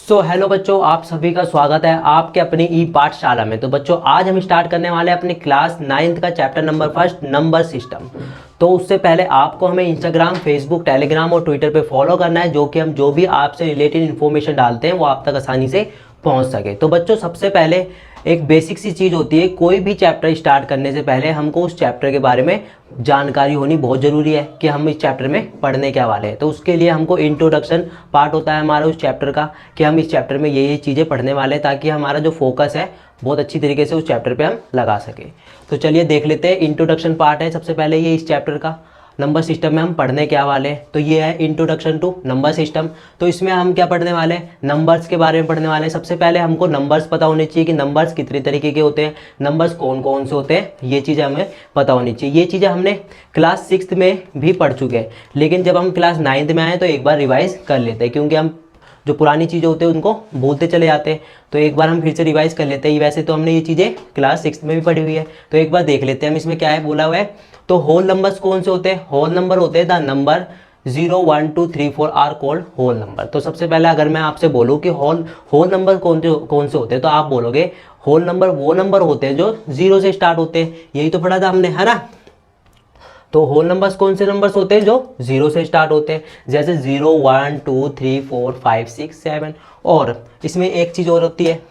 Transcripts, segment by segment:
Hello बच्चों, आप सभी का स्वागत है आपके अपनी ई पाठशाला में। तो बच्चों, आज हम स्टार्ट करने वाले हैं अपने क्लास 9th का chapter number first, number system. तो उससे पहले आपको हमें इंस्टाग्राम, फेसबुक, टेलीग्राम और ट्विटर पे फॉलो करना है, जो कि हम जो भी आपसे रिलेटेड इन्फॉर्मेशन डालते हैं वो आप तक आसानी से पहुंच सके। तो बच्चों, सबसे पहले एक बेसिक सी चीज़ होती है, कोई भी चैप्टर स्टार्ट करने से पहले हमको उस चैप्टर के बारे में जानकारी होनी बहुत ज़रूरी है कि हम इस चैप्टर में पढ़ने क्या वाले हैं। तो उसके लिए हमको इंट्रोडक्शन पार्ट होता है हमारा उस चैप्टर का, कि हम इस चैप्टर में ये चीज़ें पढ़ने वाले हैं, ताकि हमारा जो फोकस है बहुत अच्छी तरीके से उस चैप्टर पे हम लगा सके। तो चलिए देख लेते हैं। इंट्रोडक्शन पार्ट है सबसे पहले ये इस चैप्टर का, नंबर सिस्टम में हम पढ़ने क्या वाले हैं। तो ये है इंट्रोडक्शन टू नंबर सिस्टम। तो इसमें हम क्या पढ़ने वाले हैं, नंबर्स के बारे में पढ़ने वाले हैं। सबसे पहले हमको नंबर्स पता होने चाहिए कि नंबर्स कितने तरीके के होते हैं, नंबर्स कौन कौन से होते हैं, ये चीज़ें हमें पता होनी चाहिए। ये चीज़ें हमने क्लास 6th में भी पढ़ चुके हैं, लेकिन जब हम क्लास 9th में आए तो एक बार रिवाइज कर लेते हैं, क्योंकि हम जो पुरानी चीज़ें होते हैं उनको भूलते चले जाते हैं। तो एक बार हम फिर से रिवाइज कर लेते हैं। वैसे तो हमने ये चीज़ें क्लास 6th में भी पढ़ी हुई है, तो एक बार देख लेते हैं हम इसमें क्या है बोला हुआ है। तो होल नंबर्स कौन से होते हैं, होल नंबर होते हैं the number 0, 1, 2, 3, 4 are called whole number. तो सबसे पहले अगर मैं आपसे बोलूँ कि होल नंबर कौन से होते हैं, तो आप बोलोगे होल नंबर वो नंबर होते हैं जो 0 से स्टार्ट होते हैं। यही तो पढ़ा था हमने, है ना। तो होल नंबर्स कौन से नंबर्स होते हैं जो 0 से स्टार्ट होते हैं, जैसे 0, 1, 2, 3, 4, 5, 6, 7। और इसमें एक चीज़ और होती है,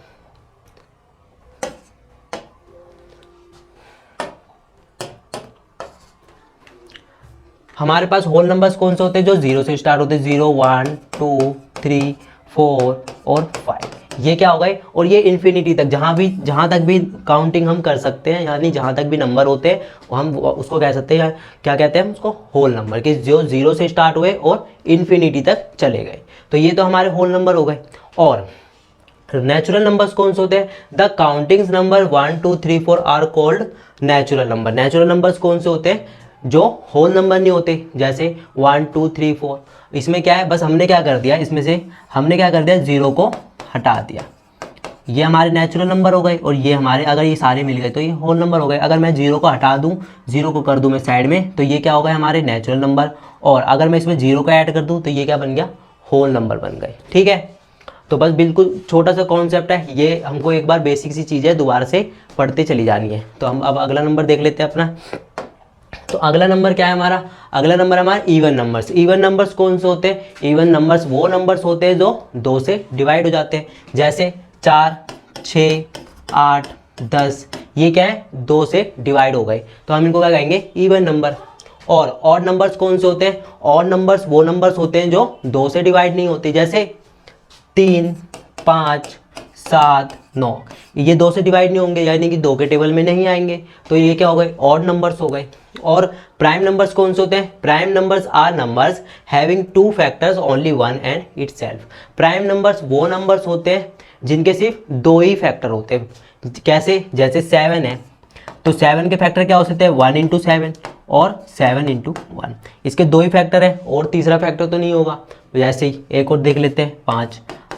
हमारे पास होल नंबर्स कौन से होते हैं जो 0 से स्टार्ट होते हैं, 0, 1, 2, 3, 4 और 5। ये क्या हो गए, और ये इन्फिनिटी तक, जहाँ तक भी काउंटिंग हम कर सकते हैं, यानी जहाँ तक भी नंबर होते हैं वो हम उसको कह सकते हैं, क्या कहते हैं हम उसको, होल नंबर, कि जो 0 से स्टार्ट हुए और इन्फिनिटी तक चले गए। तो ये तो हमारे होल नंबर हो गए। और नेचुरल नंबर्स कौन से होते हैं, the countings number 1, 2, 3, 4 are called natural number. Natural numbers कौन से होते हैं जो होल नंबर नहीं होते, जैसे 1, 2, 3, 4। इसमें क्या है, बस हमने क्या कर दिया, इसमें से हमने क्या कर दिया, 0 को हटा दिया। ये हमारे नेचुरल नंबर हो गए, और ये हमारे, अगर ये सारे मिल गए तो ये होल नंबर हो गए। अगर मैं 0 को हटा दूं, 0 को कर दूं मैं साइड में, तो ये क्या हो गए हमारे नेचुरल नंबर। और अगर मैं इसमें 0 को ऐड कर दूं तो ये क्या बन गया, होल नंबर बन गए। ठीक है। तो बस बिल्कुल छोटा सा कॉन्सेप्ट है ये, हमको एक बार बेसिक सी चीज़ें दोबारा से पढ़ते चली जानी है। तो हम अब अगला नंबर देख लेते हैं अपना। तो अगला नंबर क्या है हमारा, अगला नंबर हमारा इवन नंबर्स। इवन नंबर्स कौन से होते हैं, इवन नंबर्स वो नंबर्स होते हैं जो 2 से डिवाइड हो जाते हैं, जैसे 4, 6, 8, 10। ये क्या है, 2 से डिवाइड हो गए, तो हम इनको क्या कहेंगे, इवन नंबर। और ऑड नंबर्स कौन से होते हैं, ऑड नंबर्स वो नंबर्स होते हैं जो 2 से डिवाइड नहीं होते, जैसे 3, 5, 7, 9। ये 2 से डिवाइड नहीं होंगे, यानी कि 2 के टेबल में नहीं आएंगे, तो ये क्या हो गए, ऑड नंबर्स हो गए। और प्राइम नंबर्स कौन से होते हैं, prime numbers are numbers having 2 factors only 1 and itself. Prime numbers वो नंबर्स होते हैं जिनके सिर्फ 2 ही फैक्टर होते हैं। कैसे, जैसे 7 है, तो 7 के फैक्टर क्या हो सकते हैं, 1 इंटू 7 और 7 इंटू 1। इसके 2 ही फैक्टर है, और तीसरा फैक्टर तो नहीं होगा। जैसे ही एक और देख लेते हैं,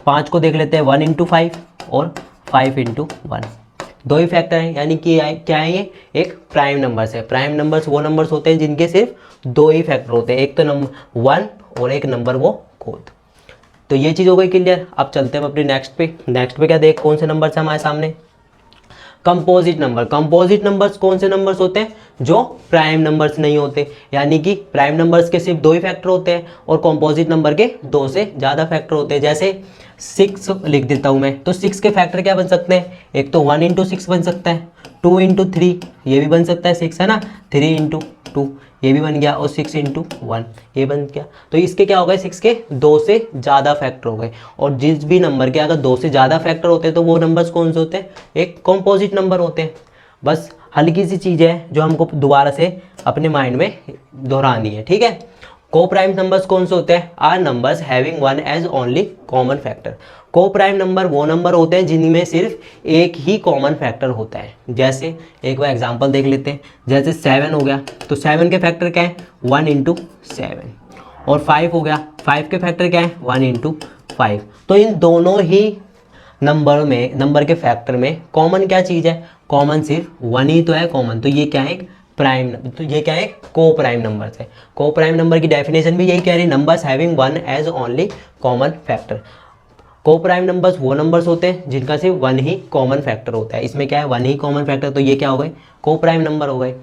5 को देख लेते हैं, 1 इंटू 5 और 5 इंटू 1। 2 ही फैक्टर हैं, यानी कि क्या है, ये एक प्राइम नंबर्स है। प्राइम नंबर्स वो नंबर्स होते हैं जिनके सिर्फ 2 ही फैक्टर होते हैं, एक तो नंबर 1 और एक नंबर वो खुद। तो ये चीज़ हो गई क्लियर। अब चलते हैं अपने नेक्स्ट पे क्या देख, कौन से नंबर्स हैं हमारे सामने, कंपोजिट नंबर। कंपोजिट नंबर्स कौन से नंबर्स होते हैं जो प्राइम नंबर्स नहीं होते, यानी कि प्राइम नंबर्स के सिर्फ 2 ही फैक्टर होते हैं और कंपोजिट नंबर के 2 से ज़्यादा फैक्टर होते हैं। जैसे 6 लिख देता हूँ मैं, तो 6 के फैक्टर क्या बन सकते हैं, एक तो 1 इंटू 6 बन सकता है, 2 इंटू 3 ये भी बन सकता है, 6 है ना, 3 इंटू 2 ये भी बन गया, और 6 इंटू 1 ये बन गया। तो इसके क्या हो गए, 6 के 2 से ज़्यादा फैक्टर हो गए। और जिस भी नंबर के अगर 2 से ज़्यादा फैक्टर होते हैं तो वो नंबर्स कौन से होते हैं, एक कंपोजिट नंबर होते हैं। बस हल्की सी चीज़ है जो हमको दोबारा से अपने माइंड में दोहरानी है। ठीक है। को प्राइम नंबर्स कौन से होते हैं, are numbers having 1 as only common factor. Coprime number वो नंबर होते हैं जिनमें सिर्फ एक ही कॉमन फैक्टर होता है। जैसे एक बार एग्जांपल देख लेते हैं, जैसे 7 हो गया, तो 7 के फैक्टर क्या है, 1 इंटू 7। और 5 हो गया, 5 के फैक्टर क्या है, 1 इंटू 5। तो इन दोनों ही नंबर के फैक्टर में कॉमन क्या चीज़ है, कॉमन सिर्फ 1 ही तो है कॉमन। तो ये क्या है, प्राइम, तो ये क्या है, को प्राइम नंबर है। को प्राइम नंबर की डेफिनेशन भी यही कह रही है, numbers having 1 as only common factor. Coprime numbers वो नंबर्स होते हैं जिनका सिर्फ वन ही कॉमन फैक्टर होता है। इसमें क्या है, वन ही कॉमन फैक्टर, तो ये क्या हो गए, को प्राइम नंबर हो गए।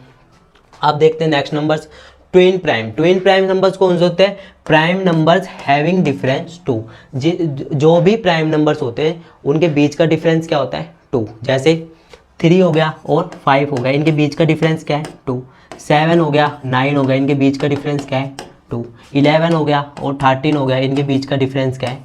अब देखते हैं next numbers, twin prime. Twin prime numbers कौन से होते हैं, प्राइम नंबर्स हैविंग डिफरेंस 2। जो भी प्राइम नंबर्स होते हैं उनके बीच का डिफरेंस क्या होता है, 2। जैसे 3 हो गया और 5 हो गया, इनके बीच का डिफरेंस क्या है, 2। 7 हो गया, 9 हो गया, इनके बीच का डिफरेंस क्या है, 2। 11 हो गया और 13 हो गया, इनके बीच का डिफरेंस क्या है,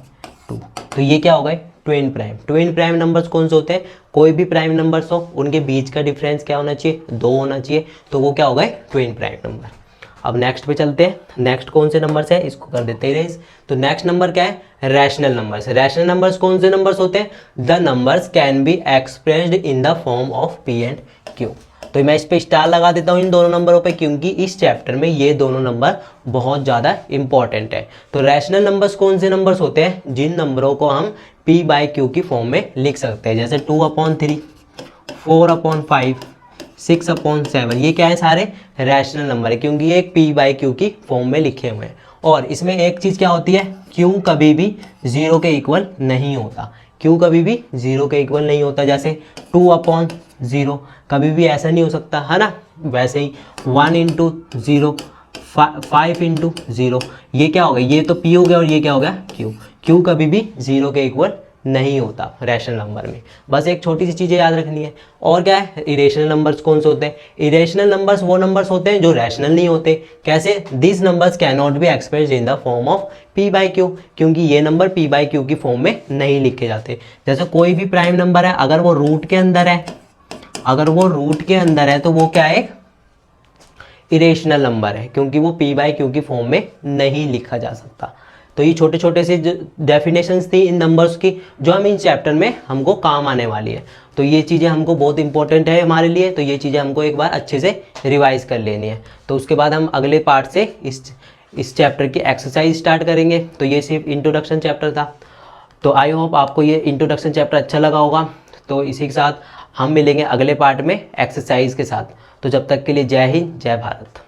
2। तो ये क्या हो गए, twin prime. Twin prime numbers कौन से होते हैं, कोई भी प्राइम नंबर्स हो उनके बीच का डिफरेंस क्या होना चाहिए, 2 होना चाहिए, तो वो क्या हो गए, ट्विन प्राइम नंबर। अब नेक्स्ट पे चलते हैं। नेक्स्ट कौन से नंबर्स है, इसको कर देते हैं इरेज। तो नेक्स्ट नंबर क्या है, रैशनल नंबर्स। रैशनल नंबर्स कौन से नंबर्स होते हैं, the numbers can be expressed in the form of P and Q. तो मैं इस पे स्टार लगा देता हूँ इन दोनों नंबरों पे, क्योंकि इस चैप्टर में ये दोनों नंबर बहुत ज़्यादा इंपॉर्टेंट है। तो रैशनल नंबर्स कौन से नंबर्स होते हैं, जिन नंबरों को हम पी बाई क्यू की फॉर्म में लिख सकते हैं, जैसे 2/3, 4/5, 6/7, ये क्या है, सारे रैशनल नंबर है, क्योंकि ये एक पी बाई क्यू की फॉर्म में लिखे हुए हैं। और इसमें एक चीज़ क्या होती है, क्यू कभी भी 0 के इक्वल नहीं होता। क्यू कभी भी 0 के इक्वल नहीं होता, जैसे 2/0 कभी भी ऐसा नहीं हो सकता, है ना। वैसे ही 1/0, 5/0, ये क्या हो गया, ये तो पी हो गया और ये क्या हो गया, क्यू। क्यू कभी भी 0 के इक्वल नहीं होता रैशनल नंबर में। बस एक छोटी सी चीज़ें याद रखनी है। और क्या है, इरेशनल नंबर्स कौन से होते हैं, इरेशनल नंबर्स वो नंबर्स होते हैं जो रैशनल नहीं होते। कैसे, this numbers can not be expressed in the form of P by Q, क्योंकि ये नंबर पी बाई क्यू की फॉर्म में नहीं लिखे जाते। जैसे कोई भी प्राइम नंबर है, अगर वो रूट के अंदर है, अगर वो रूट के अंदर है तो वो क्या है, इरेशनल नंबर है, क्योंकि वो पी बाई क्यू की फॉर्म में नहीं लिखा जा सकता। तो ये छोटे छोटे से डेफिनेशंस थी इन नंबर्स की, जो हम इन चैप्टर में हमको काम आने वाली है। तो ये चीज़ें हमको बहुत इंपॉर्टेंट है हमारे लिए, तो ये चीज़ें हमको एक बार अच्छे से रिवाइज कर लेनी है। तो उसके बाद हम अगले पार्ट से इस चैप्टर की एक्सरसाइज स्टार्ट करेंगे। तो ये सिर्फ इंट्रोडक्शन चैप्टर था। तो आई होप आपको ये इंट्रोडक्शन चैप्टर अच्छा लगा होगा। तो इसी के साथ हम मिलेंगे अगले पार्ट में एक्सरसाइज के साथ। तो जब तक के लिए जय हिंद, जय भारत।